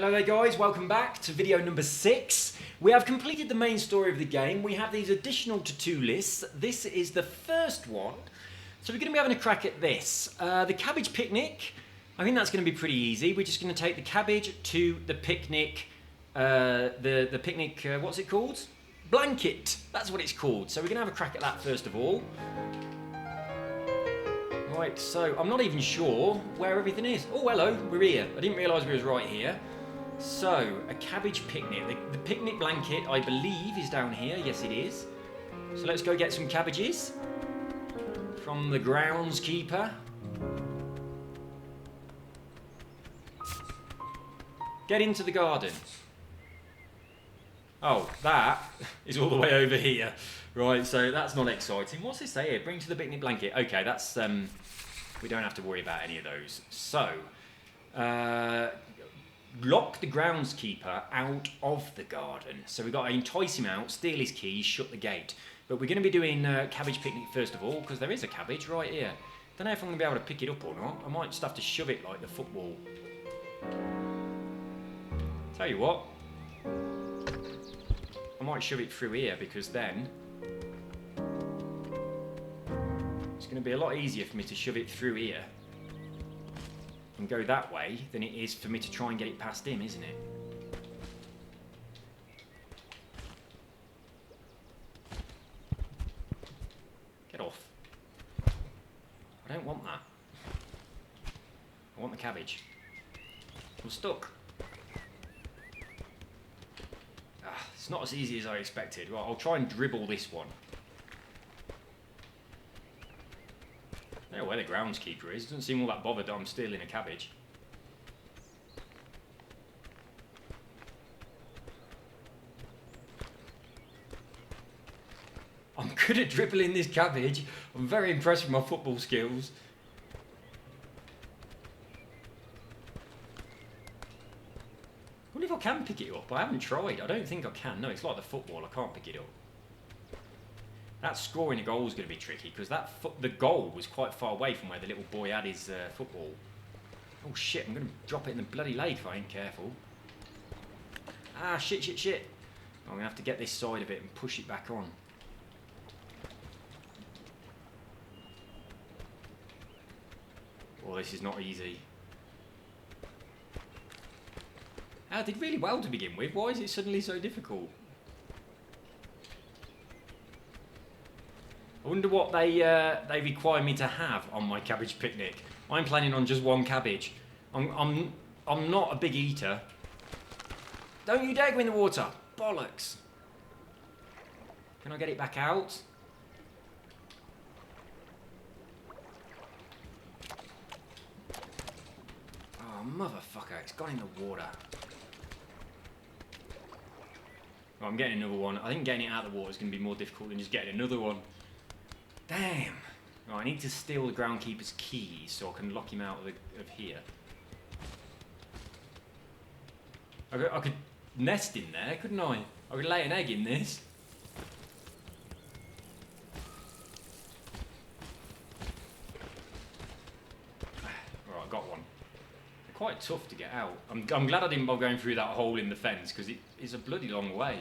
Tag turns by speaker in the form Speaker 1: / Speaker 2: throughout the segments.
Speaker 1: Hello there guys, welcome back to video number 6. We have completed the main story of the game. We have these additional to-do lists. This is the first one. So we're going to be having a crack at this. The cabbage picnic, I think that's going to be pretty easy. We're just going to take the cabbage to the picnic, the picnic, what's it called? Blanket, that's what it's called. So we're going to have a crack at that first of all. Right, so I'm not even sure where everything is. Oh, hello, we're here. I didn't realise we was right here. So, a cabbage picnic. The picnic blanket, I believe, is down here. Yes, it is. So let's go get some cabbages from the groundskeeper. Get into the garden. Oh, that is all the way over here. Right, so that's not exciting. What's this say here? Bring to the picnic blanket. Okay, that's, we don't have to worry about any of those. So, lock the groundskeeper out of the garden. So we've got to entice him out, steal his keys, shut the gate. But we're going to be doing cabbage picnic first of all, because there is a cabbage right here. Don't know if I'm going to be able to pick it up or not. I might just have to shove it like the football. Tell you what, I might shove it through here, because then it's going to be a lot easier for me to shove it through here and go that way than it is for me to try and get it past him, isn't it? Get off. I don't want that. I want the cabbage. I'm stuck. It's not as easy as I expected. Right, I'll try and dribble this one. I don't know where the groundskeeper is. Doesn't seem all that bothered that I'm stealing a cabbage. I'm good at dribbling this cabbage. I'm very impressed with my football skills. I wonder if I can pick it up. I haven't tried. I don't think I can. No, it's like the football. I can't pick it up. That scoring a goal is going to be tricky, because the goal was quite far away from where the little boy had his football. Oh shit, I'm going to drop it in the bloody lake if I ain't careful. Ah, shit. I'm going to have to get this side of it and push it back on. Oh, this is not easy. I did really well to begin with. Why is it suddenly so difficult? I wonder what they require me to have on my cabbage picnic. I'm planning on just one cabbage. I'm not a big eater. Don't you dare go in the water. Bollocks. Can I get it back out? Oh, motherfucker. It's gone in the water. Oh, I'm getting another one. I think getting it out of the water is going to be more difficult than just getting another one. Damn. Oh, I need to steal the groundkeeper's keys so I can lock him out of here. I could nest in there, couldn't I? I could lay an egg in this. Alright, I got one. They're quite tough to get out. I'm glad I didn't bother going through that hole in the fence, because it is a bloody long way.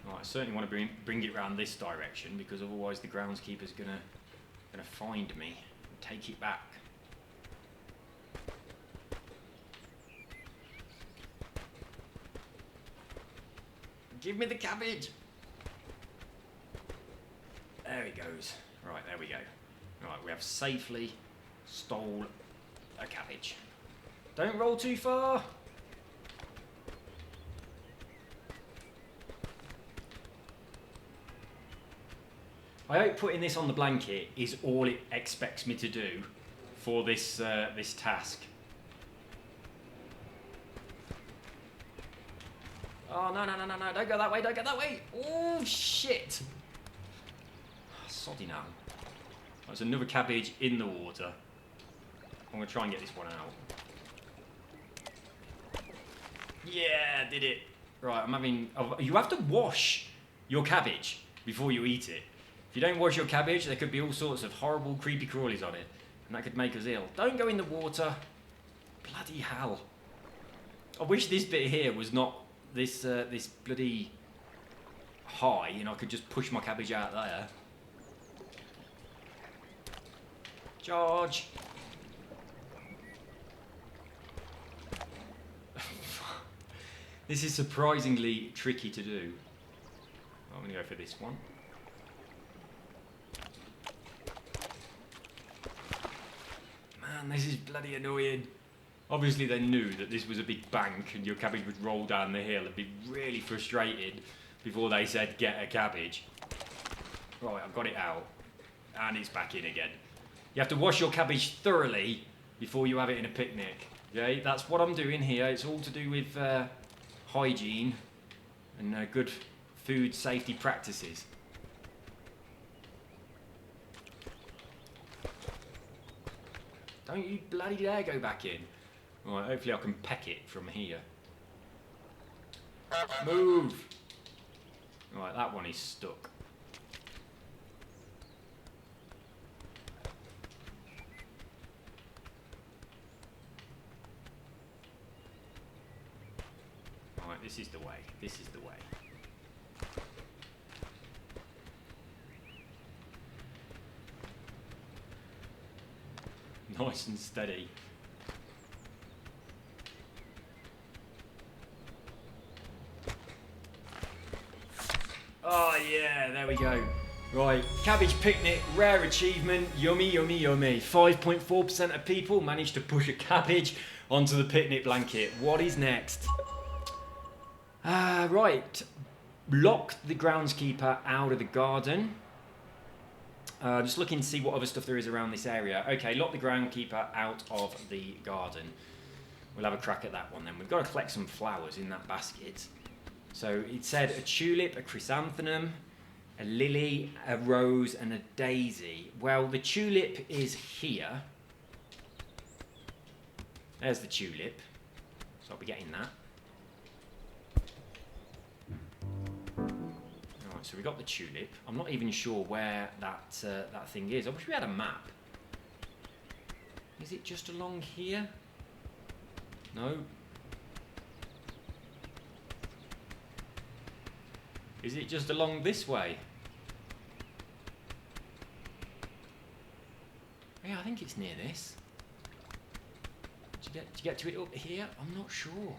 Speaker 1: I certainly want to bring it round this direction, because otherwise the groundskeeper's gonna find me and take it back. Give me the cabbage! There he goes. Right, there we go. Right, we have safely stole a cabbage. Don't roll too far! I hope putting this on the blanket is all it expects me to do for this this task. Oh, no, don't go that way, don't go that way! Oh, shit! Soddy now. There's another cabbage in the water. I'm going to try and get this one out. Yeah, did it. Right, you have to wash your cabbage before you eat it. If you don't wash your cabbage, there could be all sorts of horrible creepy crawlies on it. and that could make us ill. Don't go in the water. Bloody hell. I wish this bit here was not this this bloody high, and I could just push my cabbage out there. Charge. This is surprisingly tricky to do. I'm going to go for this one. Man, this is bloody annoying. Obviously they knew that this was a big bank and your cabbage would roll down the hill and be really frustrated before they said get a cabbage. Right, I've got it out. And it's back in again. You have to wash your cabbage thoroughly before you have it in a picnic. Okay, that's what I'm doing here. It's all to do with hygiene and good food safety practices. Don't you bloody dare go back in. Right, hopefully I can peck it from here. Move! Right, that one is stuck. Right, this is the way. This is the way. Nice and steady. Oh yeah, there we go. Right, cabbage picnic, rare achievement, yummy, yummy, yummy. 5.4% of people managed to push a cabbage onto the picnic blanket. What is next? Right, lock the groundskeeper out of the garden. Just looking to see what other stuff there is around this area. Okay, lock the groundskeeper out of the garden. We'll have a crack at that one then. We've got to collect some flowers in that basket. So it said a tulip, a chrysanthemum, a lily, a rose, and a daisy. Well, the tulip is here. There's the tulip. So I'll be getting that. Alright, so we got the tulip. I'm not even sure where that thing is. I wish we had a map. Is it just along here? No. Is it just along this way? Yeah, I think it's near this. Did you get to it up here? I'm not sure.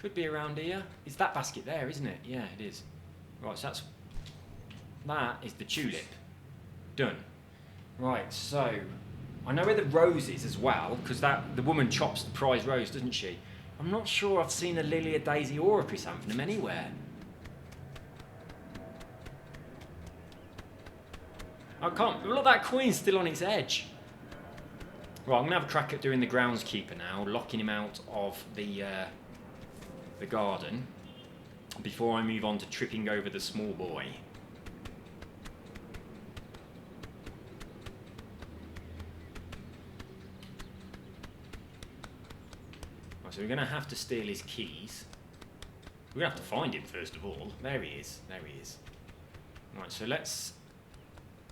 Speaker 1: Could be around here. It's that basket there, isn't it? Yeah, it is. Right, so that is the tulip. Done. Right, so I know where the rose is as well, because the woman chops the prize rose, doesn't she? I'm not sure I've seen a lily, a daisy, or a chrysanthemum anywhere. I can't. Look, that coin's still on its edge. Right, I'm gonna have a crack at doing the groundskeeper now, locking him out of the garden before I move on to tripping over the small boy. So we're going to have to steal his keys. We're going to have to find him first of all. There he is. There he is. Right, so let's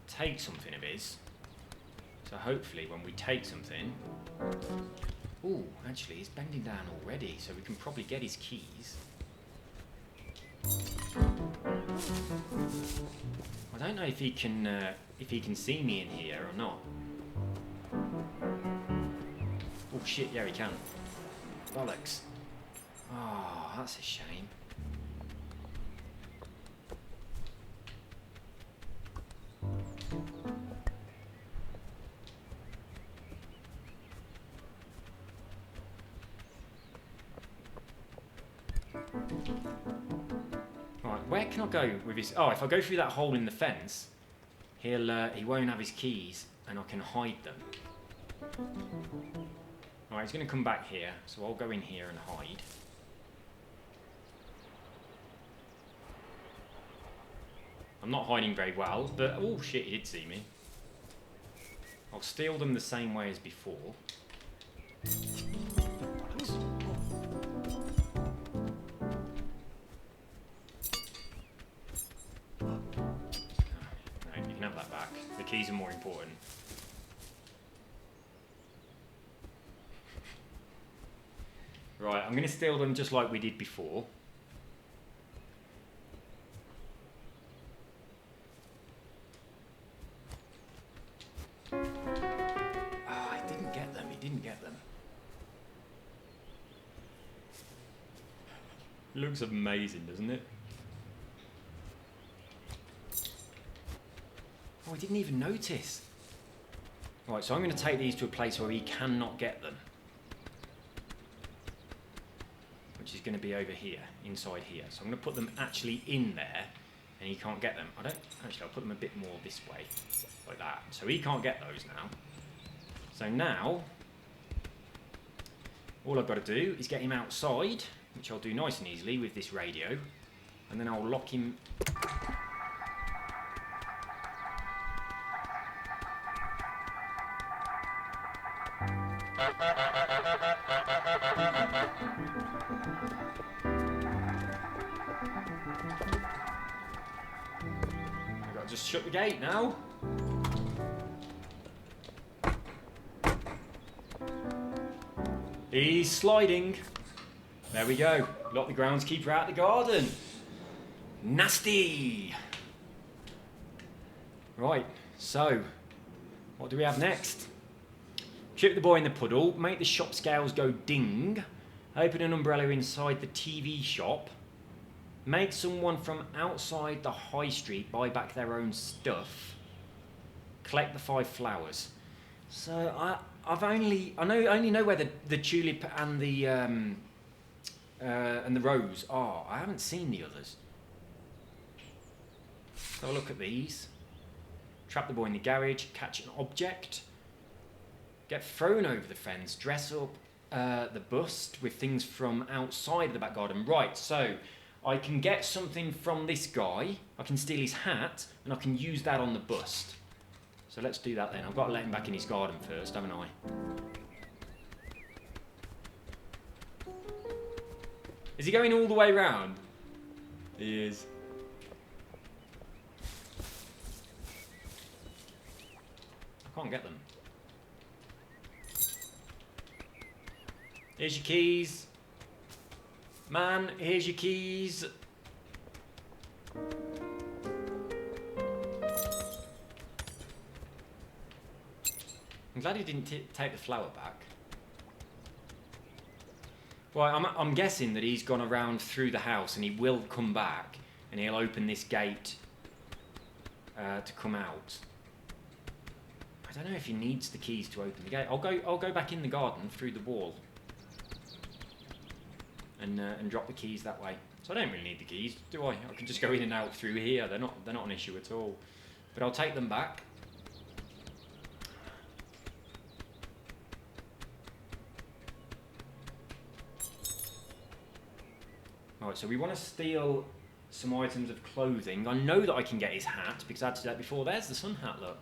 Speaker 1: take something of his. So hopefully when we take something... Oh, actually he's bending down already, so we can probably get his keys. I don't know if he can see me in here or not. Oh shit, yeah he can. Bollocks. Oh, that's a shame. Right, where can I go with his... Oh, if I go through that hole in the fence, he won't have his keys and I can hide them. Alright, he's going to come back here, so I'll go in here and hide. I'm not hiding very well, but... Oh shit, he did see me. I'll steal them the same way as before. keys are more important. Right, I'm going to steal them just like we did before. Oh, he didn't get them, he didn't get them. Looks amazing, doesn't it? Oh, he didn't even notice. Right, so I'm going to take these to a place where he cannot get them. Which is going to be over here, inside here. So I'm going to put them actually in there, and he can't get them. Actually, I'll put them a bit more this way, like that. So he can't get those now. So now, all I've got to do is get him outside, which I'll do nice and easily with this radio, and then I'll lock him. I've got to just shut the gate now. He's sliding. There we go. Lock the groundskeeper out of the garden. Nasty. Right, so what do we have next? Trip the boy in the puddle, make the shop scales go ding, open an umbrella inside the TV shop, make someone from outside the high street buy back their own stuff, collect the 5 flowers. So I only know where the tulip and the rose are. I haven't seen the others. Have a look at these. Trap the boy in the garage, catch an object, get thrown over the fence, dress up the bust with things from outside of the back garden. Right, so I can get something from this guy, I can steal his hat, and I can use that on the bust. So let's do that then. I've got to let him back in his garden first, haven't I? Is he going all the way round? He is. I can't get them. Here's your keys. Man, here's your keys. I'm glad he didn't take the flower back. Well, I'm guessing that he's gone around through the house and he will come back and he'll open this gate to come out. I don't know if he needs the keys to open the gate. I'll go back in the garden through the wall and drop the keys that way. So I don't really need the keys, do I? I can just go in and out through here. They're not an issue at all. But I'll take them back. Alright, so we want to steal some items of clothing. I know that I can get his hat because I had to do that before. There's the sun hat, look.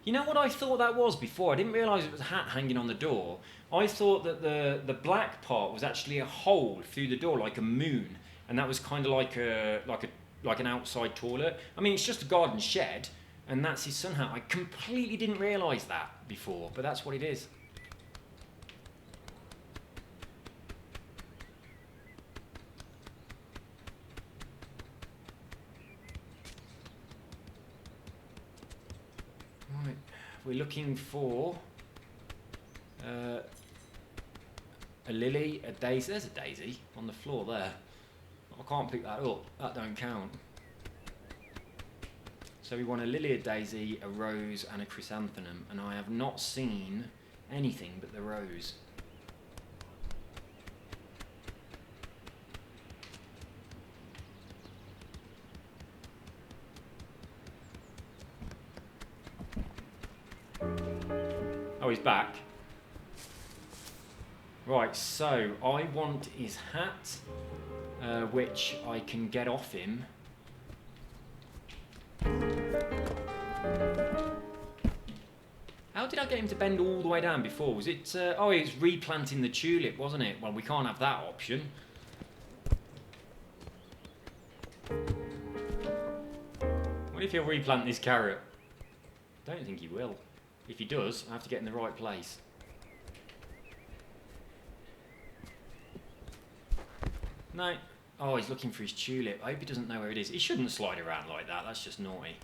Speaker 1: You know what I thought that was before? I didn't realise it was a hat hanging on the door. I thought that the black part was actually a hole through the door, like a moon, and that was kind of like an outside toilet. I mean, it's just a garden shed, and that's his sun hat. I completely didn't realise that before, but that's what it is. Right, we're looking for a lily, a daisy. There's a daisy on the floor there. I can't pick that up. That don't count. So we want a lily, a daisy, a rose, and a chrysanthemum. And I have not seen anything but the rose. Oh, he's back. Right, so I want his hat, which I can get off him. How did I get him to bend all the way down before? Was it... oh, it was replanting the tulip, wasn't it? Well, we can't have that option. What if he'll replant this carrot? Don't think he will. If he does, I have to get in the right place. No. Oh, he's looking for his tulip. I hope he doesn't know where it is. He shouldn't slide around like that. That's just naughty.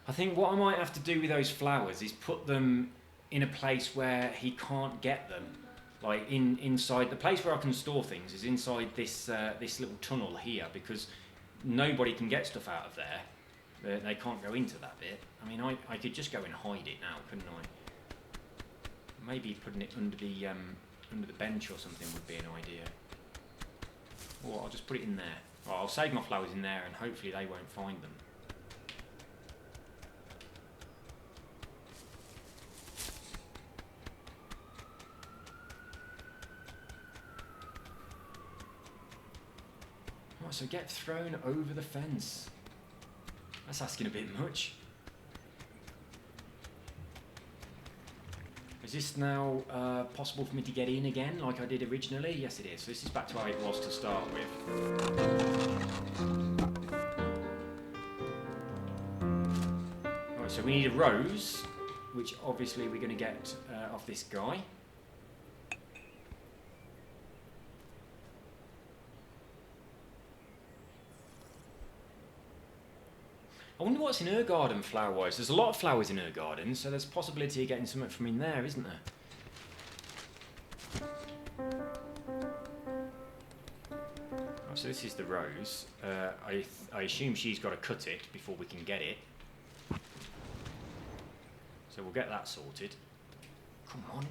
Speaker 1: I think what I might have to do with those flowers is put them in a place where he can't get them. Like inside the place where I can store things is inside this this little tunnel here, because nobody can get stuff out of there. They can't go into that bit. I mean, I could just go and hide it now, couldn't I? Maybe putting it under the bench or something would be an idea. Or I'll just put it in there. Well, I'll save my flowers in there and hopefully they won't find them. Right, so get thrown over the fence. That's asking a bit much. Is this now possible for me to get in again like I did originally? Yes, it is. So this is back to how it was to start with. Right, so we need a rose, which obviously we're going to get off this guy. I wonder what's in her garden flower-wise. There's a lot of flowers in her garden, so there's a possibility of getting something from in there, isn't there? Oh, so this is the rose. I assume she's got to cut it before we can get it. So we'll get that sorted. Come on.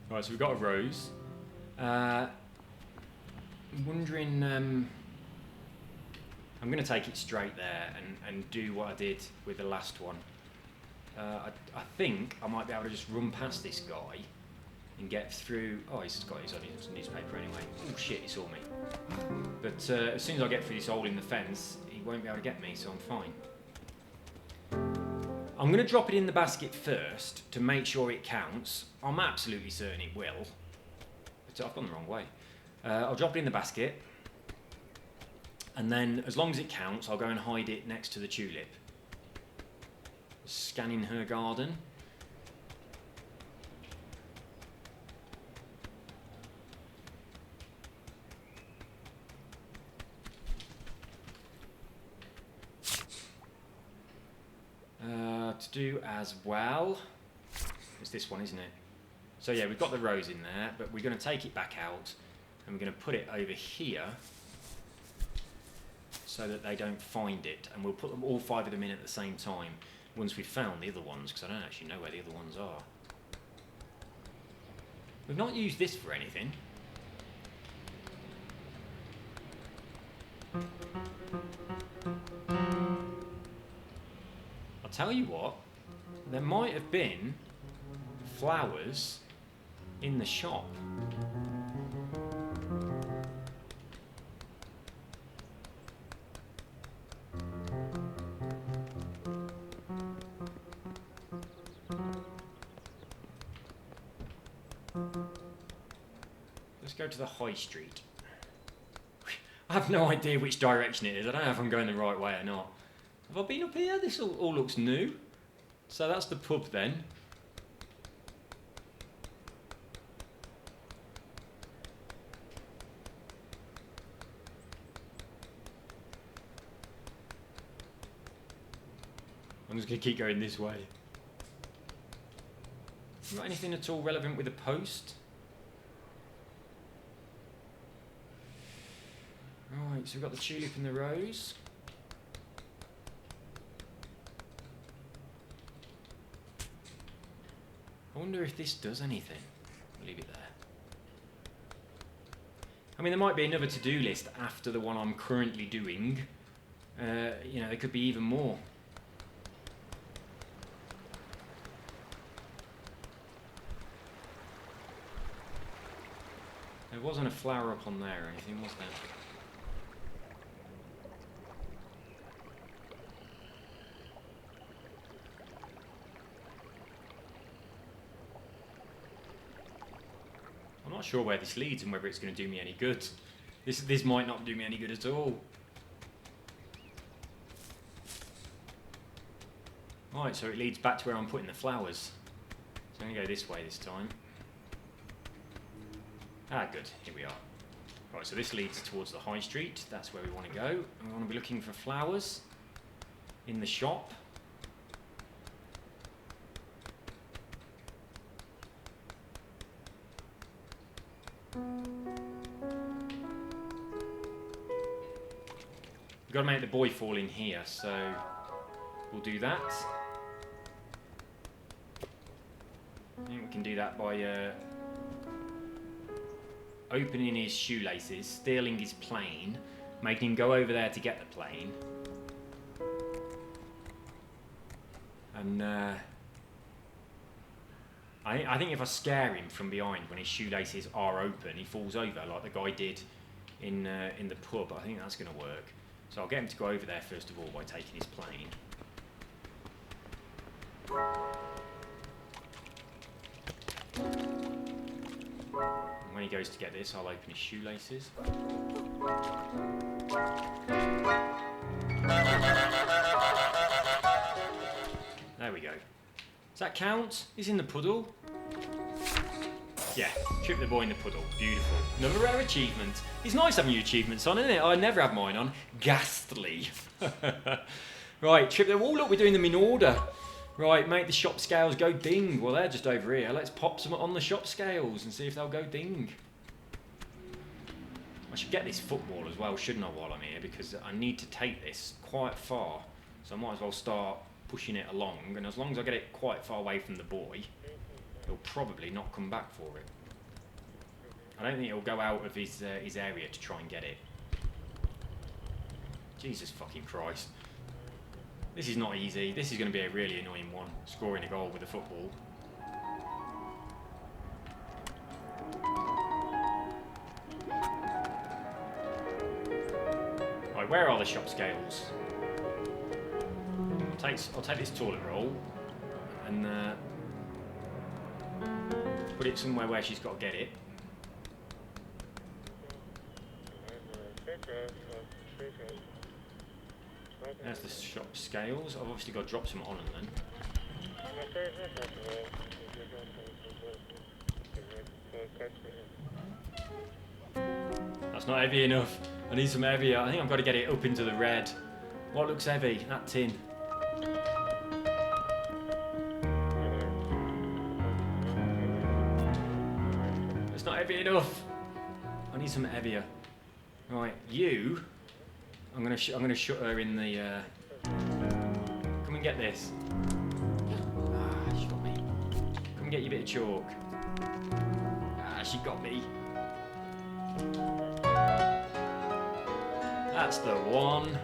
Speaker 1: Right, so we've got a rose. I'm wondering, I'm going to take it straight there and do what I did with the last one. I think I might be able to just run past this guy and get through. Oh, he's got his own newspaper anyway. Oh shit, he saw me. But as soon as I get through this hole in the fence, he won't be able to get me, so I'm fine. I'm going to drop it in the basket first to make sure it counts. I'm absolutely certain it will. But I've gone the wrong way. I'll drop it in the basket. And then, as long as it counts, I'll go and hide it next to the tulip. Scanning her garden. To do as well. It's this one, isn't it? So yeah, we've got the rose in there, but we're going to take it back out and we're going to put it over here so that they don't find it, and we'll put them all 5 of them in at the same time once we've found the other ones, because I don't actually know where the other ones are. We've not used this for anything. I'll tell you what, there might have been flowers in the shop. Let's go to the high street. I have no idea which direction it is. I don't know if I'm going the right way or not. Have I been up here? This all looks new. So that's the pub then. I'm just going to keep going this way. Got anything at all relevant with a post? Right, so we've got the tulip and the rose. I wonder if this does anything. I'll leave it there. I mean, there might be another to-do list after the one I'm currently doing. You know, there could be even more. There wasn't a flower up on there or anything, was there? I'm not sure where this leads and whether it's going to do me any good. This might not do me any good at all. Right, so it leads back to where I'm putting the flowers. So I'm going to go this way this time. Ah, good. Here we are. Right, so this leads towards the high street. That's where we want to go. And we want to be looking for flowers in the shop. We've got to make the boy fall in here, so we'll do that. I think we can do that by opening his shoelaces, stealing his plane, making him go over there to get the plane. And I think if I scare him from behind when his shoelaces are open, he falls over like the guy did in the pub. I think that's going to work. So I'll get him to go over there first of all by taking his plane. And when he goes to get this, I'll open his shoelaces. There we go. Does that count? He's in the puddle. Yeah, trip the boy in the puddle. Beautiful. Another rare achievement. It's nice having your achievements on, isn't it? I never have mine on. Ghastly. Right, trip the... Oh, look, we're doing them in order. Right, make the shop scales go ding. Well, they're just over here. Let's pop some on the shop scales and see if they'll go ding. I should get this football as well, shouldn't I, while I'm here? Because I need to take this quite far. So I might as well start pushing it along. And as long as I get it quite far away from the boy, he'll probably not come back for it. I don't think he'll go out of his area to try and get it. Jesus fucking Christ. This is not easy. This is going to be a really annoying one, scoring a goal with a football. Right, where are the shop scales? I'll take this toilet roll and put it somewhere where she's got to get it. There's the shop scales. I've obviously got to drop some on them then. That's not heavy enough. I need some heavier. I think I've got to get it up into the red. What looks heavy? That tin. It's not heavy enough. I need some heavier. Right, you. I'm gonna shut her in the. Come and get this. Ah, she got me. Come and get your bit of chalk. Ah, she got me. That's the one.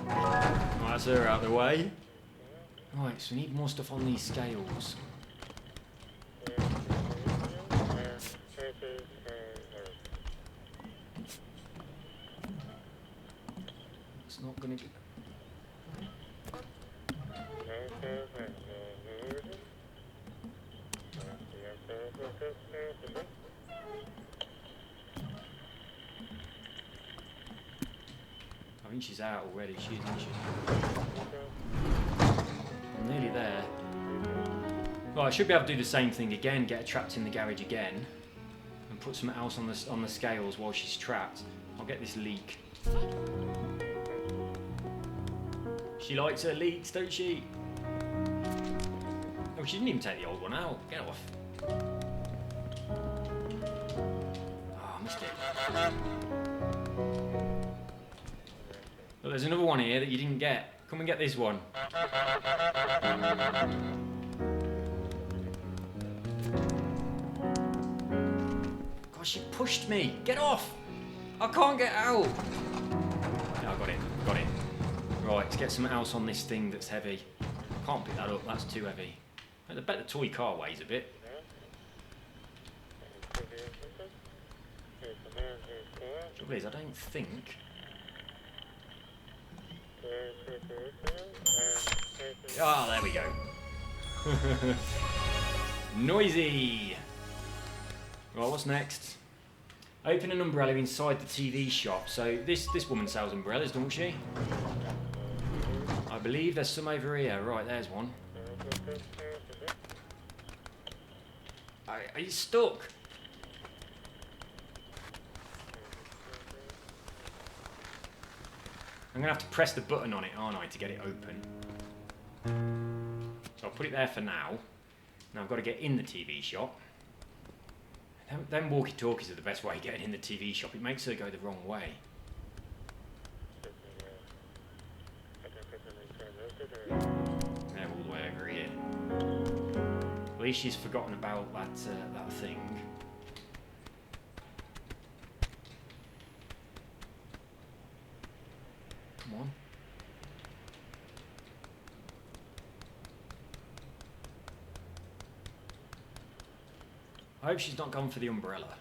Speaker 1: Right, that's her out of the way. Right, so we need more stuff on these scales. It's not going to be... I think she's out already, she isn't she? I'm nearly there. Well, I should be able to do the same thing again, get her trapped in the garage again, and put something else on the scales while she's trapped. I'll get this leek. She likes her leeks, don't she? Oh, she didn't even take the old one out. Get off. Oh, I missed it. But there's another one here that you didn't get. Come and get this one. Oh, she pushed me. Get off. I can't get out. No, I got it. Got it. Right, let's get something else on this thing that's heavy. Can't pick that up. That's too heavy. I bet the toy car weighs a bit. Trouble is, I don't think. Ah, there we go. Noisy. Right, what's next? Open an umbrella inside the TV shop. So this woman sells umbrellas, don't she? I believe there's some over here. Right, there's one. Are you stuck? I'm going to have to press the button on it, aren't I, to get it open. So I'll put it there for now. Now I've got to get in the TV shop. Them walkie-talkies are the best way of getting in the TV shop. It makes her go the wrong way. They're all the way over here. At least she's forgotten about that thing. Come on. I hope she's not gone for the umbrella.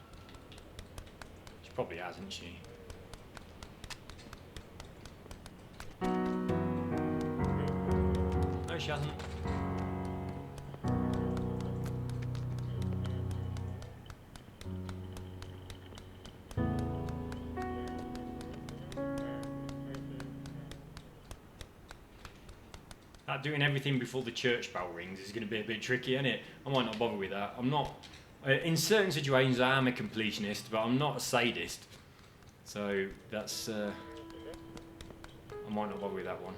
Speaker 1: She probably hasn't, she? No, she hasn't. Doing everything before the church bell rings is going to be a bit tricky, isn't it? I might not bother with that. I'm not... in certain situations I am a completionist, but I'm not a sadist. So that's... I might not bother with that one.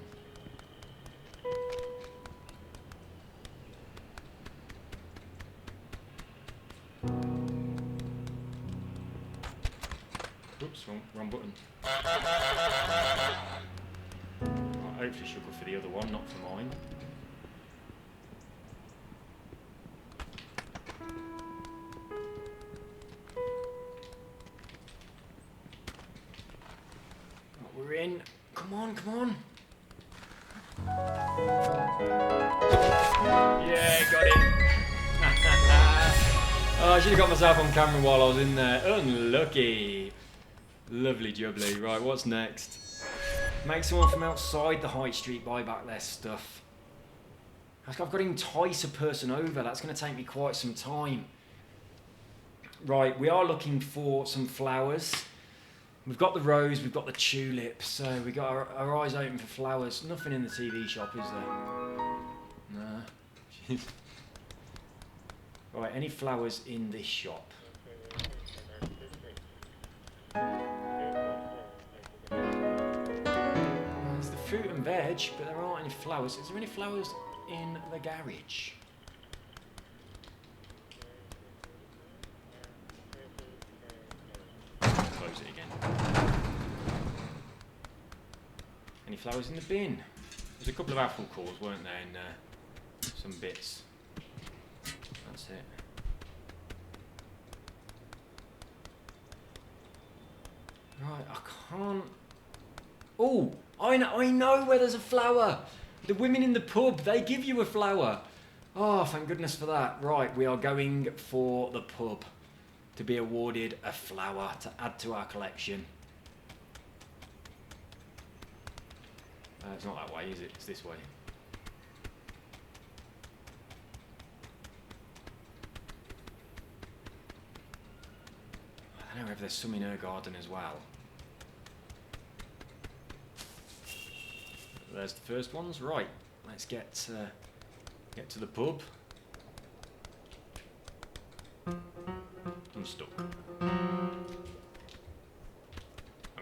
Speaker 1: Oops, wrong button. Hopefully she'll go for the other one, not for mine. We're in. Come on, come on. Yeah, got it. Oh, I should have got myself on camera while I was in there. Unlucky. Lovely jubbly. Right, what's next? Make someone from outside the high street buy back their stuff. I've got to entice a person over. That's going to take me quite some time. Right, we are looking for some flowers. We've got the rose, we've got the tulips. So we've got our eyes open for flowers. Nothing in the TV shop, is there? Nah. Right, any flowers in this shop? There's the fruit and veg, but there aren't any flowers. Is there any flowers in the garage? Close it again. Any flowers in the bin? There's a couple of apple cores, weren't there, in some bits. That's it. Right, I can't... Oh, I know where there's a flower. The women in the pub, they give you a flower. Oh, thank goodness for that. Right, we are going for the pub to be awarded a flower to add to our collection. It's not that way, is it? It's this way. I don't know if there's some in her garden as well. There's the first ones. Right, let's get to the pub. I'm stuck. I'll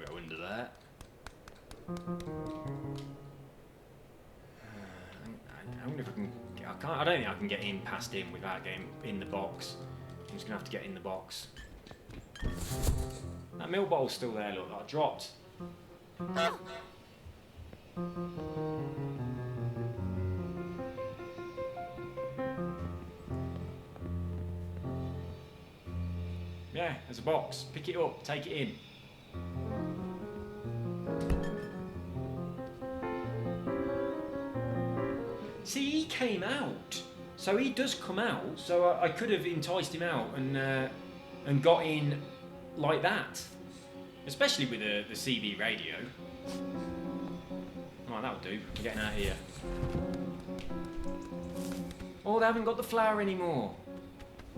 Speaker 1: go under there. I wonder if I can... I don't think I can get in past him without getting in the box. I'm just going to have to get in the box. That milk bottle's still there, look, that I dropped. Yeah, there's a box. Pick it up, take it in. See, he came out. So he does come out. So I could have enticed him out and got in like that. Especially with the CB radio. Right, that'll do. We're getting out of here. Oh, they haven't got the flower anymore.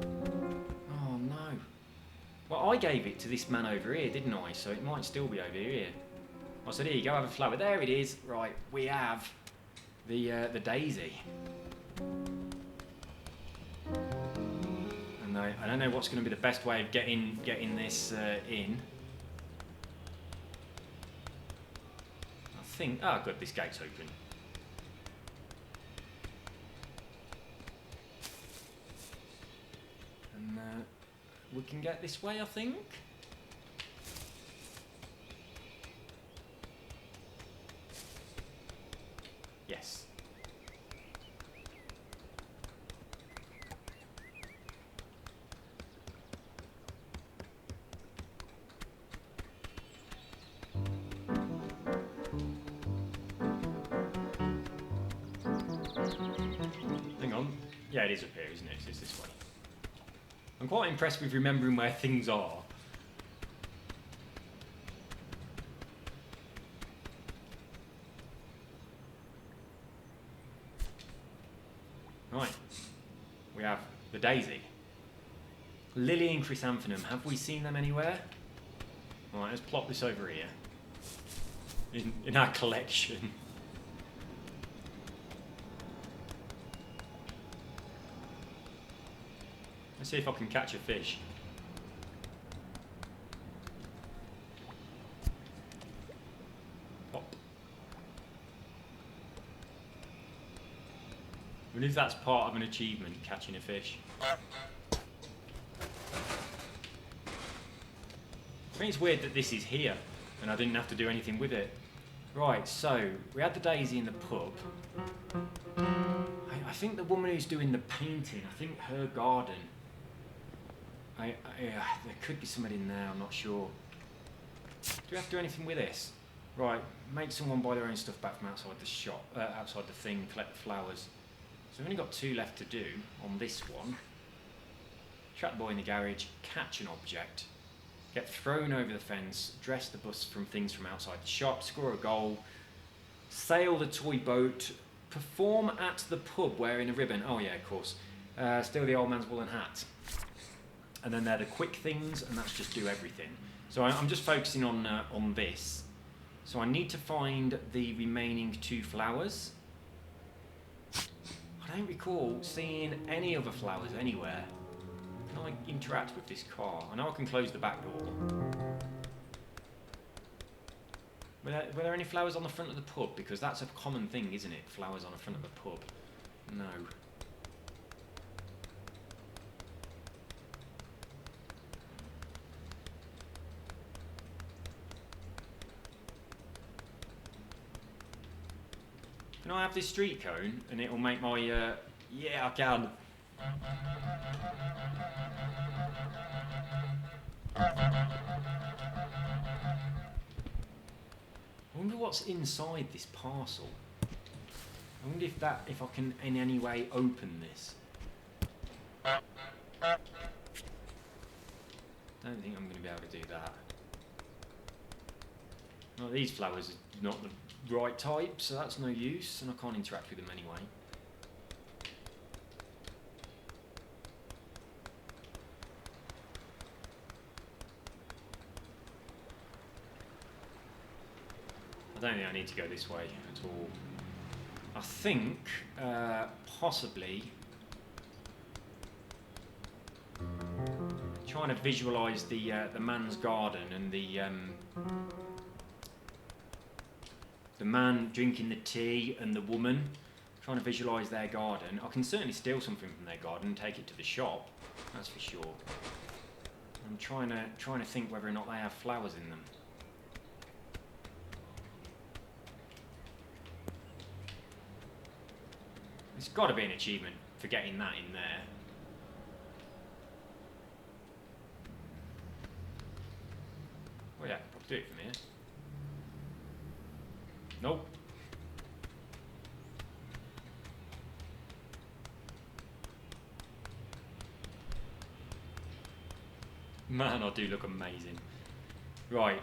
Speaker 1: Oh, no. Well, I gave it to this man over here, didn't I? So it might still be over here. I said, here you go, have a flower. There it is. Right, we have the daisy. And I don't know what's going to be the best way of getting this in. I think... Oh, good, this gate's open. And we can get this way, I think. Yes. Hang on. Yeah, it is up here, isn't it? It's this way. I'm quite impressed with remembering where things are. Right, we have the daisy. Lily and chrysanthemum, have we seen them anywhere? Right, let's plop this over here. In our collection. Let's see if I can catch a fish. Pop. I wonder if that's part of an achievement, catching a fish. I think it's weird that this is here and I didn't have to do anything with it. Right, so we had the daisy in the pub. I think the woman who's doing the painting, I think her garden. There could be somebody in there, I'm not sure. Do we have to do anything with this? Right, make someone buy their own stuff back from outside the shop, outside the thing, collect the flowers. So we've only got 2 left to do on this one. Trap the boy in the garage, catch an object, get thrown over the fence, dress the bus from things from outside the shop, score a goal, sail the toy boat, perform at the pub wearing a ribbon. Oh yeah, of course. Steal the old man's woolen hat. And then they're the quick things, and that's just do everything. So I'm just focusing on this. So I need to find the remaining 2 flowers. I don't recall seeing any other flowers anywhere. Can I interact with this car? I know I can close the back door. Were there any flowers on the front of the pub? Because that's a common thing, isn't it? Flowers on the front of the pub. No. Can I have this street cone and it'll make my, yeah I can. I wonder what's inside this parcel. I wonder if I can in any way open this. Don't think I'm going to be able to do that. Well, these flowers are not the right type, so that's no use, and I can't interact with them anyway. I don't think I need to go this way at all. I think possibly trying to visualise the man's garden and the man drinking the tea and the woman, trying to visualise their garden. I can certainly steal something from their garden and take it to the shop, that's for sure. I'm trying to think whether or not they have flowers in them. There's got to be an achievement for getting that in there. Do it from here. Nope. Man, I do look amazing. Right.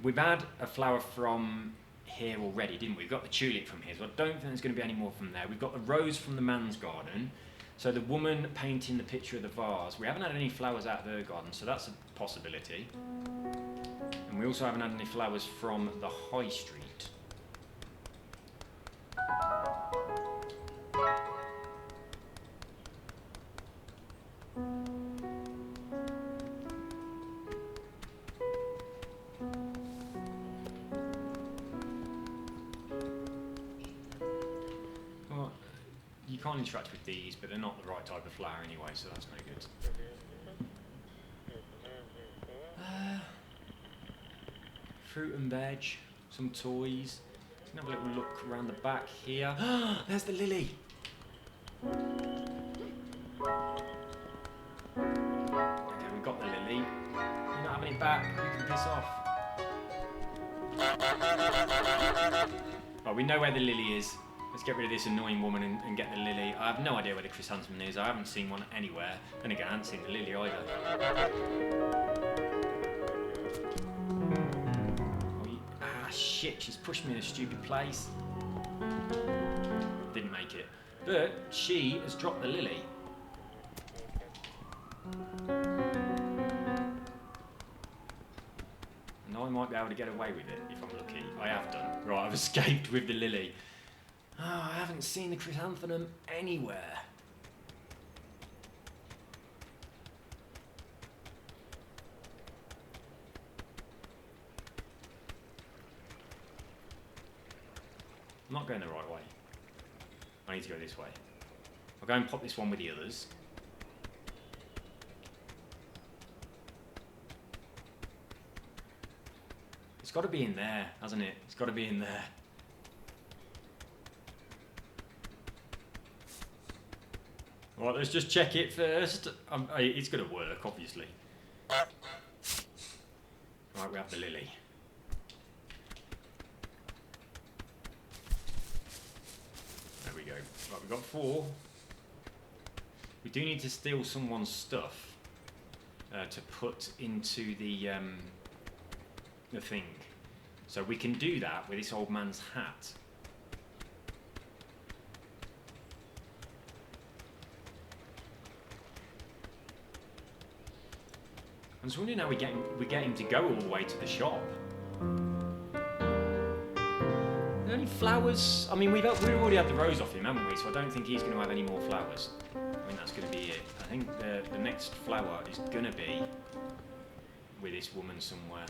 Speaker 1: We've had a flower from here already, didn't we? We've got the tulip from here, so I don't think there's going to be any more from there. We've got the rose from the man's garden. So the woman painting the picture of the vase. We haven't had any flowers out of her garden, so that's a possibility. And we also haven't had any flowers from the high street. Well, you can't interact with these, but they're not the right type of flower anyway, so that's no good. Fruit and veg, some toys. Let's have a little look around the back here. There's the lily. Okay, we've got the lily. You're not having it back. You can piss off. Right, we know where the lily is. Let's get rid of this annoying woman and get the lily. I have no idea where the chrysanthemum is. I haven't seen one anywhere. And again, I haven't seen the lily either. Shit, she's pushed me in a stupid place. Didn't make it. But she has dropped the lily. And I might be able to get away with it if I'm lucky. I have done. Right, I've escaped with the lily. Oh, I haven't seen the chrysanthemum anywhere. I'm not going the right way. I need to go this way. I'll go and pop this one with the others. It's got to be in there, hasn't it? It's got to be in there. Right, let's just check it first. It's going to work, obviously. Right, we have the lily. Right, we've got 4. We do need to steal someone's stuff to put into the thing. So we can do that with this old man's hat. I'm just wondering how we get him to go all the way to the shop. Any flowers? I mean, we've already had the rose off him, haven't we? So I don't think he's going to have any more flowers. I think that's going to be it. I think the next flower is going to be with this woman somewhere.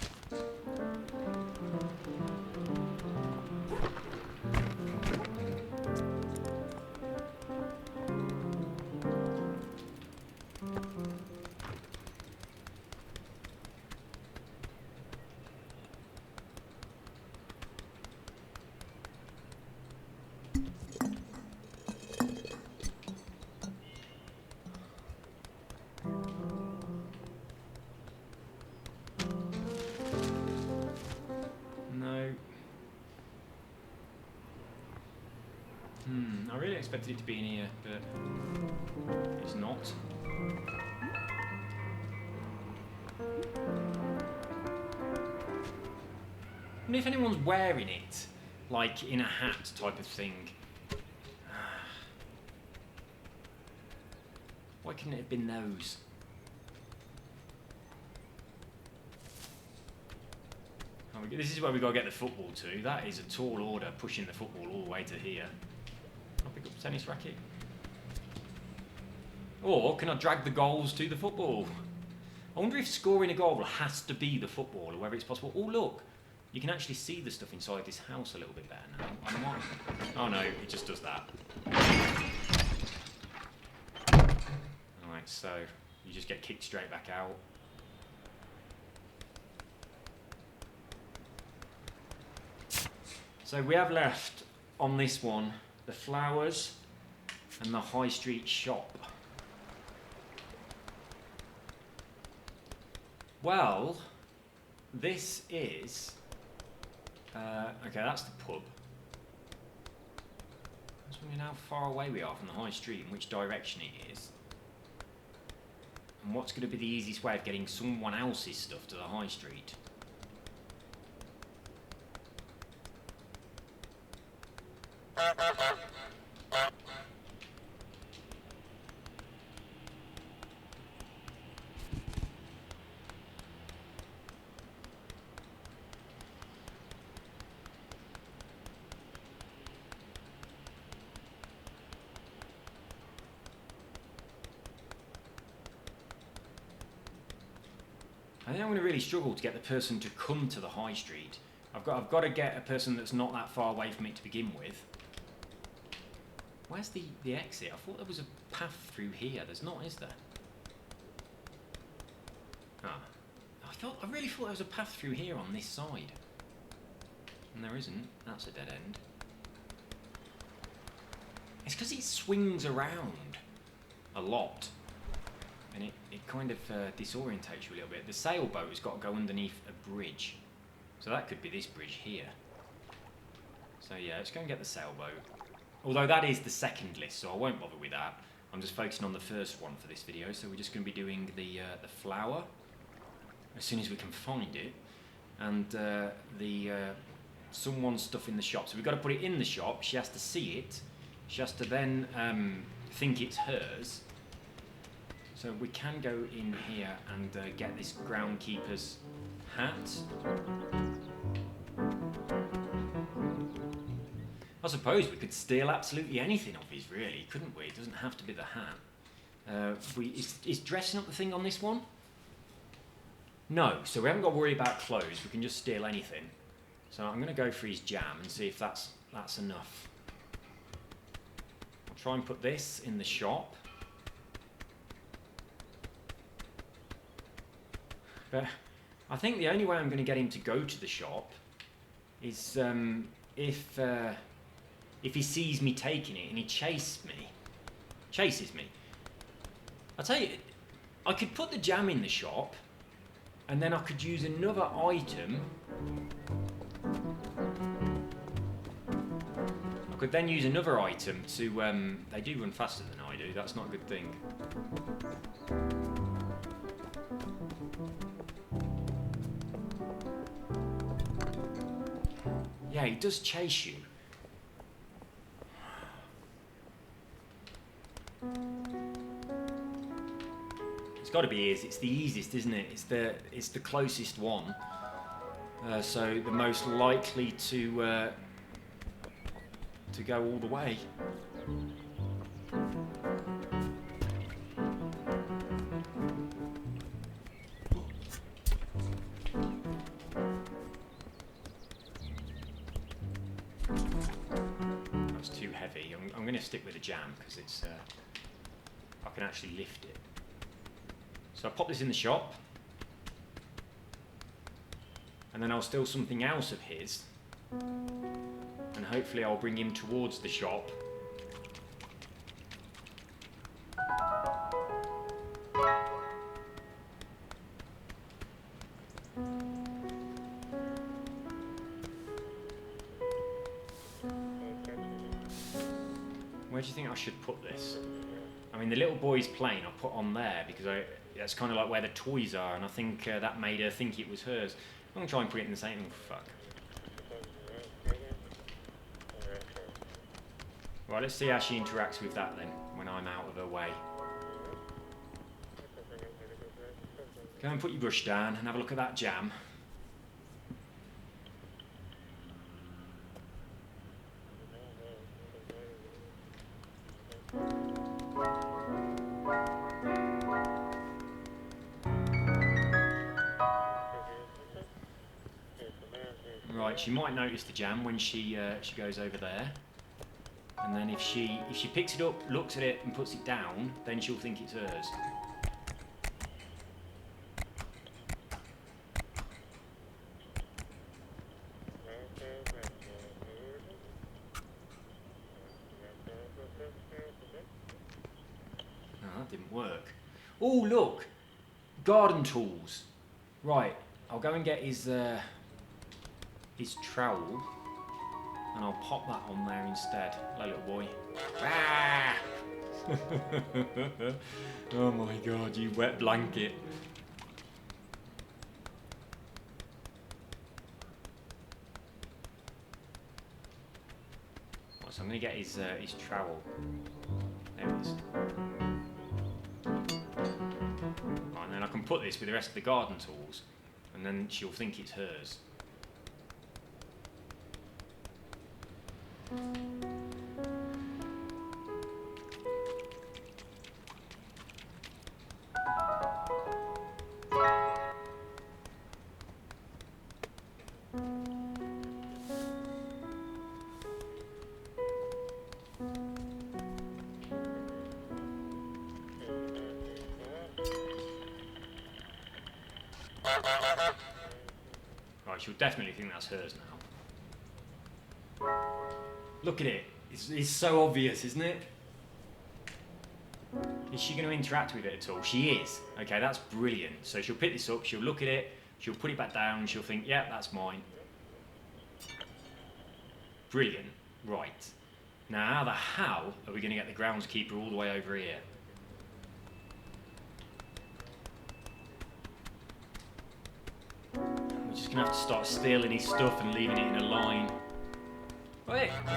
Speaker 1: I really expected it to be in here, but it's not. I wonder if anyone's wearing it, like in a hat type of thing. Why couldn't it have been those? This is where we've got to get the football to. That is a tall order, pushing the football all the way to here. I'll pick up the tennis racket. Or can I drag the goals to the football? I wonder if scoring a goal has to be the football, or whether it's possible. Oh, look. You can actually see the stuff inside this house a little bit better now. I might. Oh, no. It just does that. Alright, so you just get kicked straight back out. So we have left on this one the flowers and the high street shop. Well, this is... okay, that's the pub. I just wondering how far away we are from the high street and which direction it is. And what's going to be the easiest way of getting someone else's stuff to the high street. I think I'm going to really struggle to get the person to come to the high street. I've got to get a person that's not that far away from it to begin with. Where's the exit? I thought there was a path through here. There's not, is there? Ah, I really thought there was a path through here on this side. And there isn't. That's a dead end. It's because it swings around a lot. And it kind of disorientates you a little bit. The sailboat has got to go underneath a bridge. So that could be this bridge here. So yeah, let's go and get the sailboat. Although that is the second list, so I won't bother with that. I'm just focusing on the first one for this video. So we're just going to be doing the flower as soon as we can find it. And someone's stuff in the shop. So we've got to put it in the shop. She has to see it. She has to then think it's hers. So we can go in here and get this groundkeeper's hat. I suppose we could steal absolutely anything of his, really, couldn't we? It doesn't have to be the hat. Is dressing up the thing on this one? No, so we haven't got to worry about clothes. We can just steal anything. So I'm going to go for his jam and see if that's enough. I'll try and put this in the shop. But I think the only way I'm going to get him to go to the shop is if he sees me taking it and he chases me. I'll tell you, I could put the jam in the shop and then I could use another item. I could then use another item to, they do run faster than I do, that's not a good thing. Yeah, he does chase you. It's got to be his. It's the easiest, isn't it? It's the closest one. So the most likely to go all the way. That's too heavy. I'm going to stick with the jam because it's I can actually lift it. So I pop this in the shop, and then I'll steal something else of his, and hopefully I'll bring him towards the shop. Where do you think I should put this? I mean, the little boy's plane I put on there because that's kind of like where the toys are, and I think that made her think it was hers. I'm going to try and put it in the same... Oh, fuck. Right, let's see how she interacts with that then, when I'm out of her way. Go and put your brush down and have a look at that jam. Right, she might notice the jam when she goes over there, and then if she picks it up, looks at it, and puts it down, then she'll think it's hers. No, that didn't work. Oh, look, garden tools. Right. I'll go and get his trowel, and I'll pop that on there instead. Hello, little boy. Ah! Oh my god, you wet blanket. Right, so I'm going to get his trowel. There it is. Right, and then I can put this with the rest of the garden tools, and then she'll think it's hers. Right, she'll definitely think that's hers now. Look at it. It's so obvious, isn't it? Is she going to interact with it at all? She is. Okay, that's brilliant. So she'll pick this up, she'll look at it, she'll put it back down, she'll think, yeah, that's mine. Brilliant. Right. Now, how are we going to get the groundskeeper all the way over here? We're just going to have to start stealing his stuff and leaving it in a line. Wait! How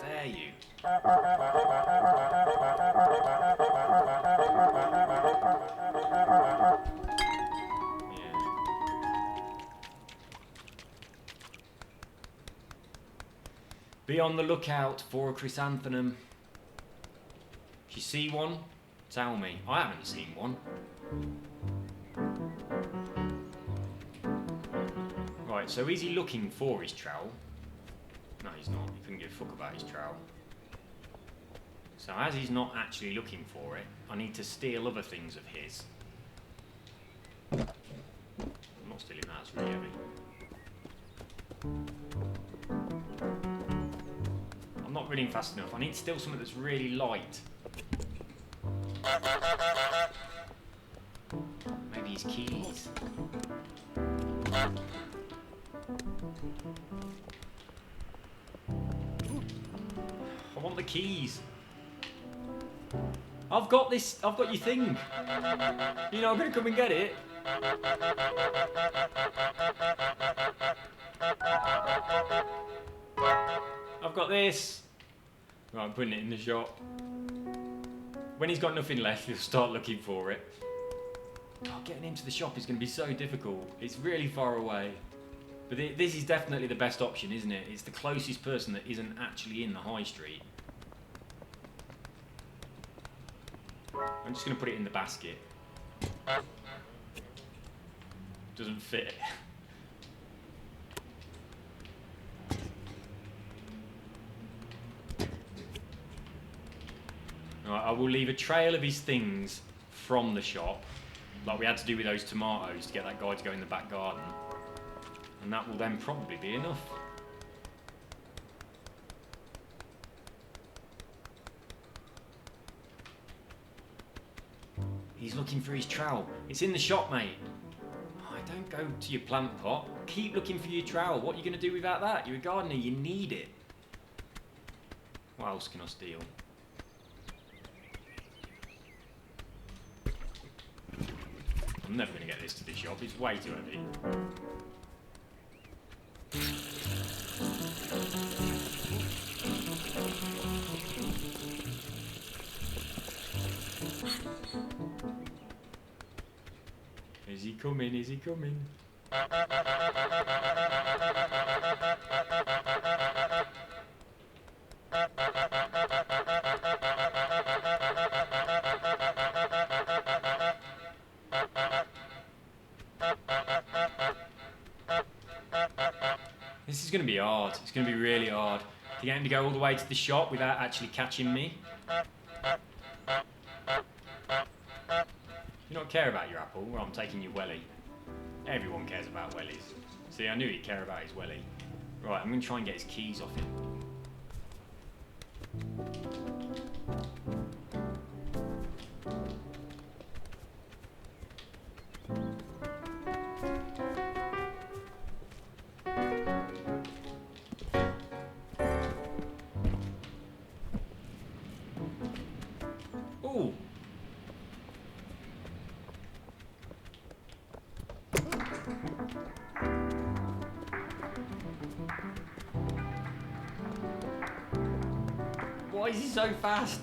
Speaker 1: dare you? Yeah. Be on the lookout for a chrysanthemum. If you see one, tell me. I haven't seen one. Right, so is he looking for his trowel? No, he's not. He couldn't give a fuck about his trowel. So as he's not actually looking for it, I need to steal other things of his. I'm not stealing that, it's really heavy. I'm not running fast enough. I need to steal something that's really light. Maybe his keys. I want the keys. I've got this. I've got your thing. You know, I'm gonna come and get it. I've got this. Right, I'm putting it in the shop. When he's got nothing left, he'll start looking for it. Oh, getting into the shop is going to be so difficult. It's really far away. But this is definitely the best option, isn't it? It's the closest person that isn't actually in the high street. I'm just going to put it in the basket. Doesn't fit. Right, I will leave a trail of his things from the shop, like we had to do with those tomatoes to get that guy to go in the back garden. And that will then probably be enough. He's looking for his trowel. It's in the shop, mate. Oh, don't go to your plant pot. Keep looking for your trowel. What are you going to do without that? You're a gardener, you need it. What else can I steal? I'm never going to get this to the shop. It's way too heavy. Is he coming? Is he coming? This is going to be hard. It's going to be really hard to get him to go all the way to the shop without actually catching me. You don't care about your apple? Well, I'm taking your welly. Everyone cares about wellies. See, I knew he'd care about his welly. Right, I'm going to try and get his keys off him. Why is he so fast?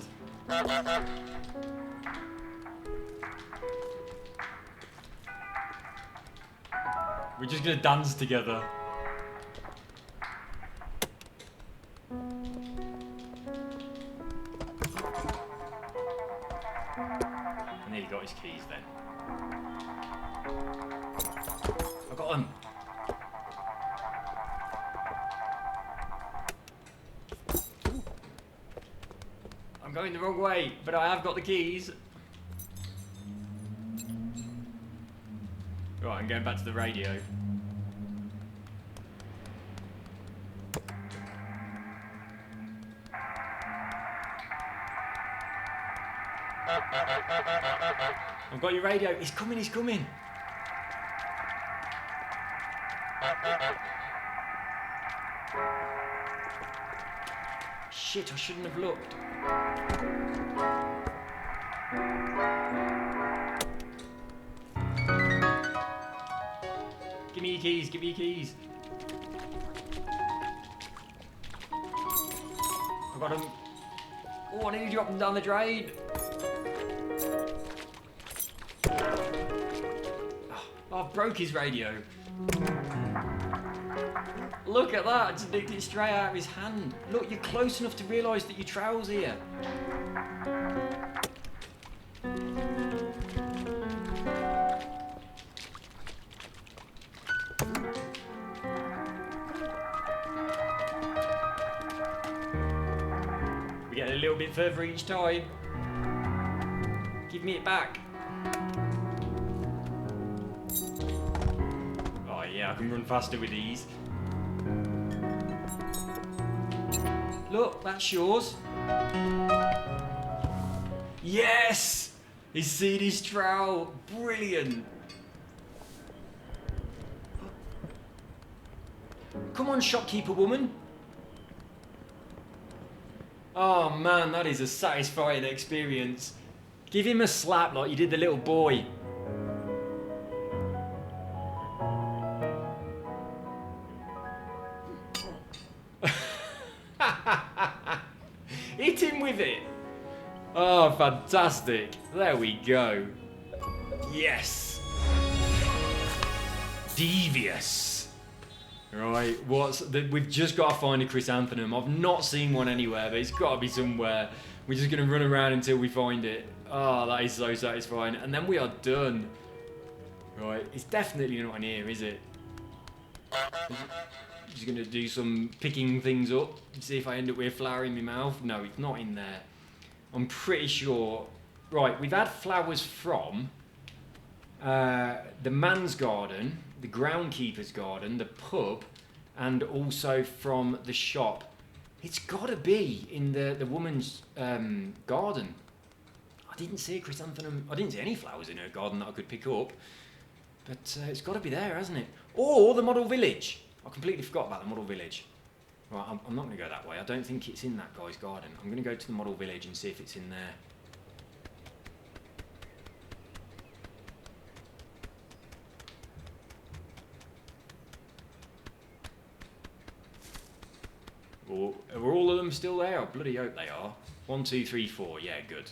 Speaker 1: We're just gonna dance together. And there he got his keys then. I got him. I'm going the wrong way, but I have got the keys. Right, I'm going back to the radio. I've got your radio. He's coming, he's coming. Shit, I shouldn't have looked. Give me your keys, give me your keys. I got him. Oh, I need to drop him down the drain. Oh, I've broke his radio. Look at that, I just nicked it straight out of his hand. Look, you're close enough to realise that your trowel's here. We get a little bit further each time. Give me it back. Oh yeah, I can run faster with these. Look, that's yours. Yes! He's seen his trowel. Brilliant. Come on, shopkeeper woman. Oh man, that is a satisfying experience. Give him a slap like you did the little boy. Hit him with it. Oh, fantastic. There we go. Yes. Devious. Right, we've just got to find a chrysanthemum. I've not seen one anywhere, but it's got to be somewhere. We're just going to run around until we find it. Oh, that is so satisfying. And then we are done. Right, it's definitely not in here, is it? Just going to do some picking things up. See if I end up with a flower in my mouth. No, it's not in there. I'm pretty sure. Right, we've had flowers from the man's garden, the groundkeeper's garden, the pub, and also from the shop. It's got to be in the woman's garden. I didn't see a chrysanthemum. I didn't see any flowers in her garden that I could pick up. But it's got to be there, hasn't it? Or the model village. I completely forgot about the model village. Right, I'm not going to go that way. I don't think it's in that guy's garden. I'm going to go to the model village and see if it's in there. Well, are all of them still there? I bloody hope they are. 1, 2, 3, 4. Yeah, good.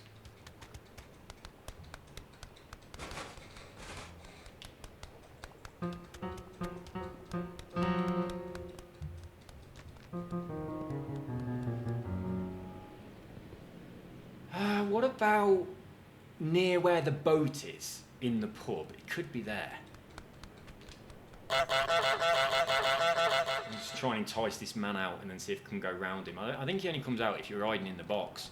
Speaker 1: What about near where the boat is in the pub? It could be there. I'm just try and entice this man out and then see if I can go round him. I think he only comes out if you're riding in the box.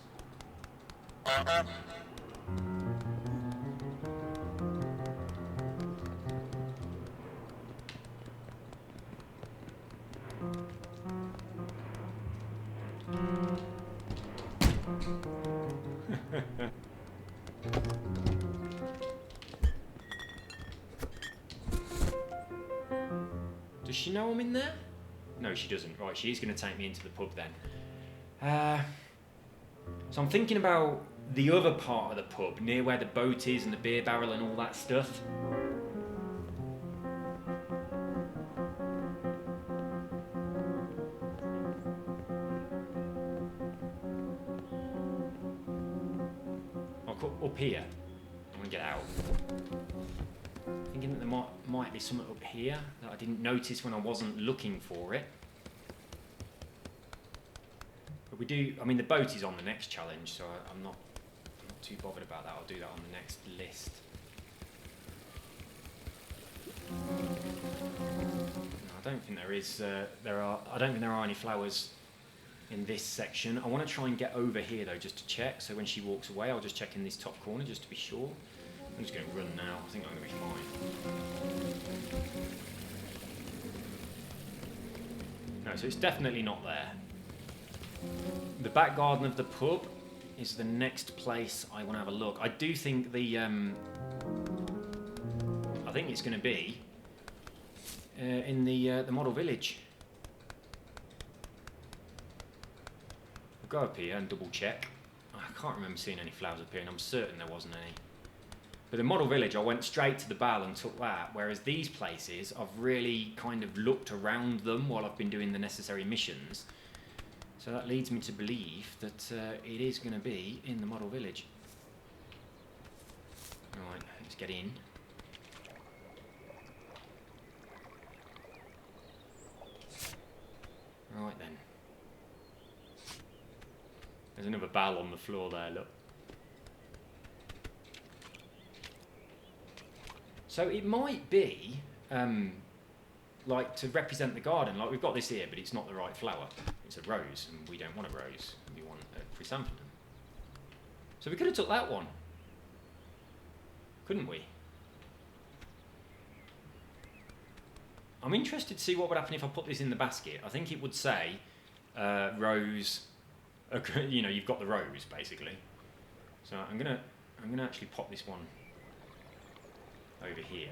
Speaker 1: Does she know I'm in there? No, she doesn't. Right, she is going to take me into the pub then. So I'm thinking about the other part of the pub, near where the boat is and the beer barrel and all that stuff. Like up here. I want to get out. Thinking that there might be something up here that I didn't notice when I wasn't looking for it. But we do, I mean the boat is on the next challenge, so I'm not too bothered about that. I'll do that on the next list. No, I don't think there is, I don't think there are any flowers in this section. I want to try and get over here though, just to check. So when she walks away, I'll just check in this top corner just to be sure. I'm just going to run now. I think I'm going to be fine. No, so it's definitely not there. The back garden of the pub is the next place I want to have a look. I do think the I think it's going to be in the model village. We'll go up here and double check. I can't remember seeing any flowers up here, and I'm certain there wasn't any. But the model village, I went straight to the bell and took that, whereas these places, I've really kind of looked around them while I've been doing the necessary missions. So that leads me to believe that it is going to be in the model village. Right, let's get in. Right then. There's another bell on the floor there, look. So it might be, like, to represent the garden. Like, we've got this here, but it's not the right flower. It's a rose, and we don't want a rose. We want a chrysanthemum. So we could have took that one. Couldn't we? I'm interested to see what would happen if I put this in the basket. I think it would say, rose, you know, you've got the rose, basically. So I'm gonna actually pop this one over here.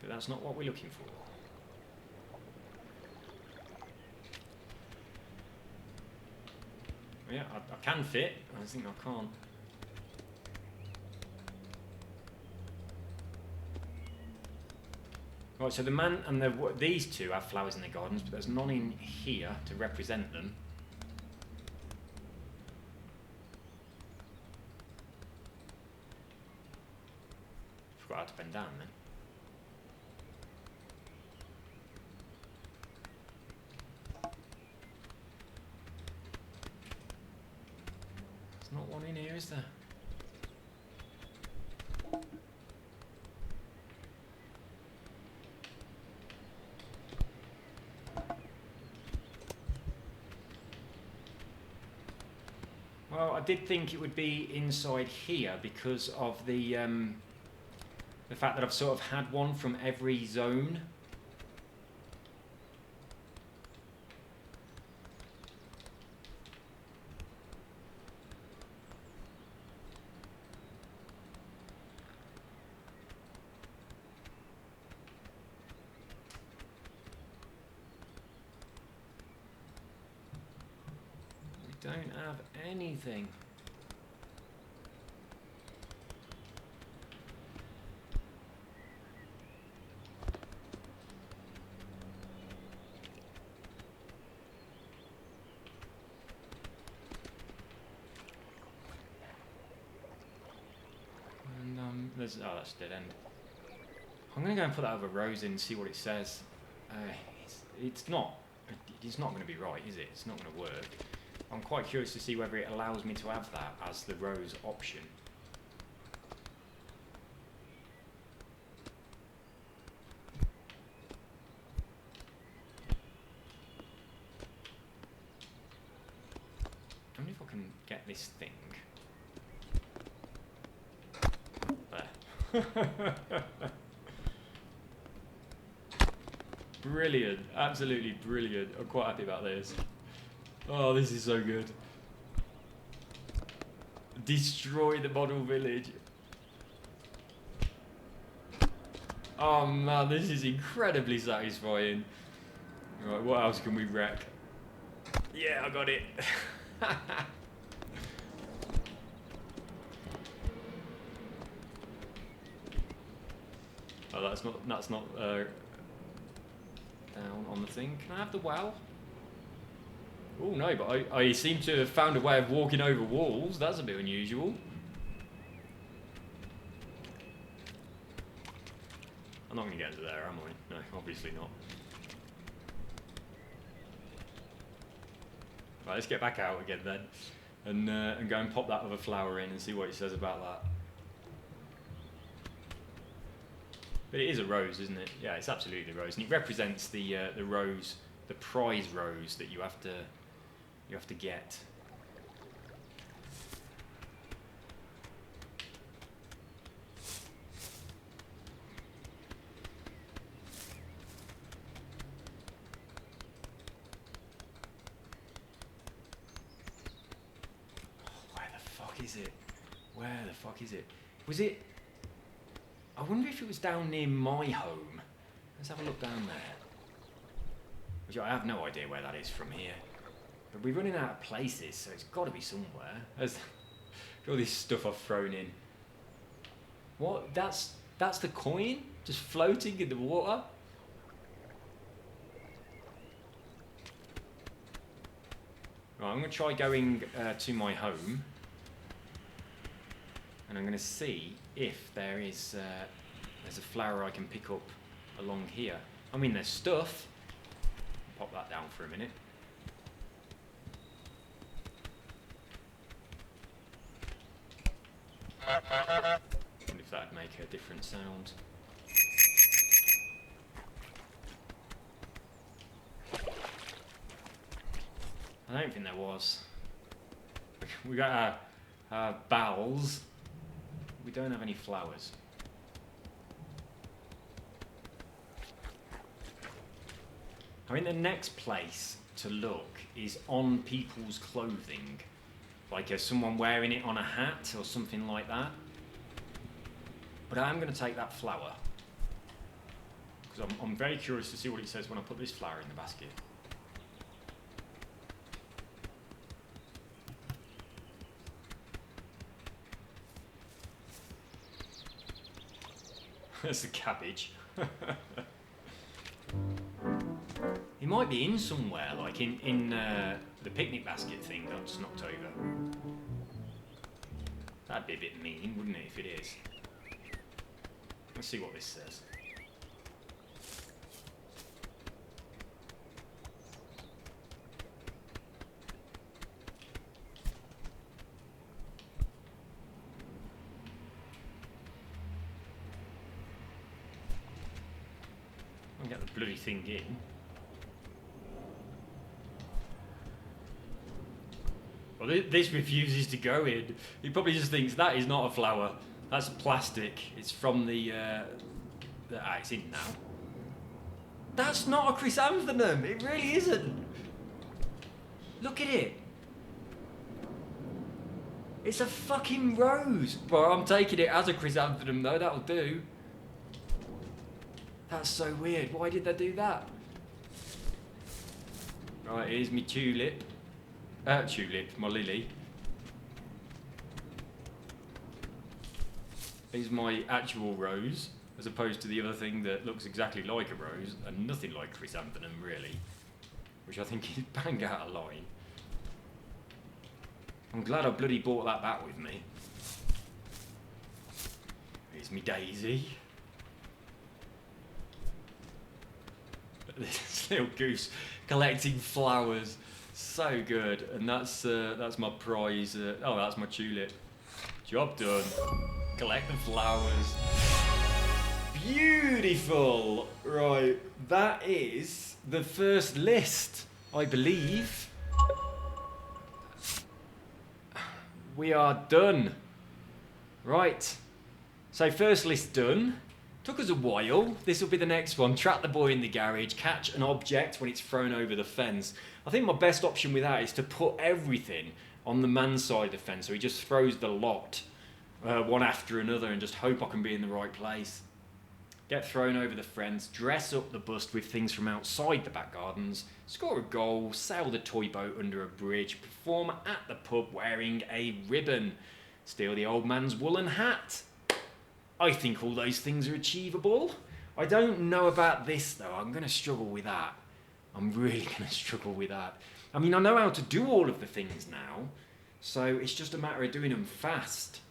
Speaker 1: But that's not what we're looking for. Yeah, I can fit. I think I can't. Right, so the man and these two have flowers in their gardens, but there's none in here to represent them. Forgot how to bend down then. There's not one in here, is there? Well, I did think it would be inside here because of the fact that I've sort of had one from every zone. We don't have anything. And that's dead end. I'm gonna go and put that other rose in and see what it says. It's not going to be right, is it? It's not going to work. I'm quite curious to see whether it allows me to have that as the rose option. I wonder if I can get this thing. There. Brilliant, absolutely brilliant. I'm quite happy about this. Oh, this is so good. Destroy the model village. Oh man, this is incredibly satisfying. Right, what else can we wreck? Yeah, I got it. Oh, that's not down on the thing. Can I have the well? Oh no, but I seem to have found a way of walking over walls. That's a bit unusual. I'm not going to get into there, am I? No, obviously not. Right, let's get back out again then, and go and pop that other flower in and see what it says about that. But it is a rose, isn't it? Yeah, it's absolutely a rose, and it represents the rose, the prize rose that you have to get. Is it? Where the fuck is it? Was it? I wonder if it was down near my home. Let's have a look down there. Which I have no idea where that is from here. But we're running out of places, so it's got to be somewhere. There's all this stuff I've thrown in. What? That's the coin just floating in the water. Right, I'm going to try going to my home. And I'm going to see if there's a flower I can pick up along here. I mean, there's stuff. Pop that down for a minute. Wonder if that'd make a different sound. I don't think there was. We got our bowels. We don't have any flowers. I mean, the next place to look is on people's clothing. Like someone wearing it on a hat or something like that. But I am going to take that flower. Because I'm very curious to see what it says when I put this flower in the basket. There's the cabbage. It might be in somewhere, like in the picnic basket thing that I just knocked over. That'd be a bit mean, wouldn't it, if it is? Let's see what this says. Get the bloody thing in. Well, this refuses to go in. He probably just thinks that is not a flower. That's plastic. It's from the it's in now. That's not a chrysanthemum. It really isn't. Look at it. It's a fucking rose. Well, I'm taking it as a chrysanthemum though. That'll do. That's so weird. Why did they do that? Right, here's my tulip. My lily. Here's my actual rose, as opposed to the other thing that looks exactly like a rose and nothing like chrysanthemum, really. Which I think is bang out of line. I'm glad I bloody brought that back with me. Here's me daisy. This little goose collecting flowers, so good. And that's my prize. That's my tulip. Job done. Collect the flowers. Beautiful. Right, that is the first list, I believe. We are done. Right. So first list done. Took us a while. This will be the next one. Trap the boy in the garage. Catch an object when it's thrown over the fence. I think my best option with that is to put everything on the man's side of the fence, so he just throws the lot one after another and just hope I can be in the right place. Get thrown over the fence. Dress up the bust with things from outside the back gardens. Score a goal. Sail the toy boat under a bridge. Perform at the pub wearing a ribbon. Steal the old man's woolen hat. I think all those things are achievable. I don't know about this though. I'm going to struggle with that. I'm really going to struggle with that. I mean, I know how to do all of the things now, so it's just a matter of doing them fast.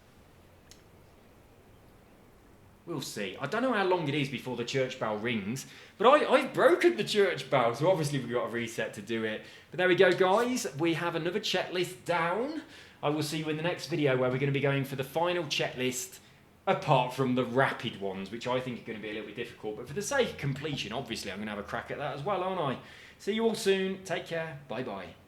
Speaker 1: We'll see. I don't know how long it is before the church bell rings, but I've broken the church bell, so obviously we've got to reset to do it. But there we go, guys. We have another checklist down. I will see you in the next video where we're going to be going for the final checklist, apart from the rapid ones, which I think are going to be a little bit difficult. But for the sake of completion, obviously, I'm going to have a crack at that as well, aren't I? See you all soon. Take care. Bye-bye.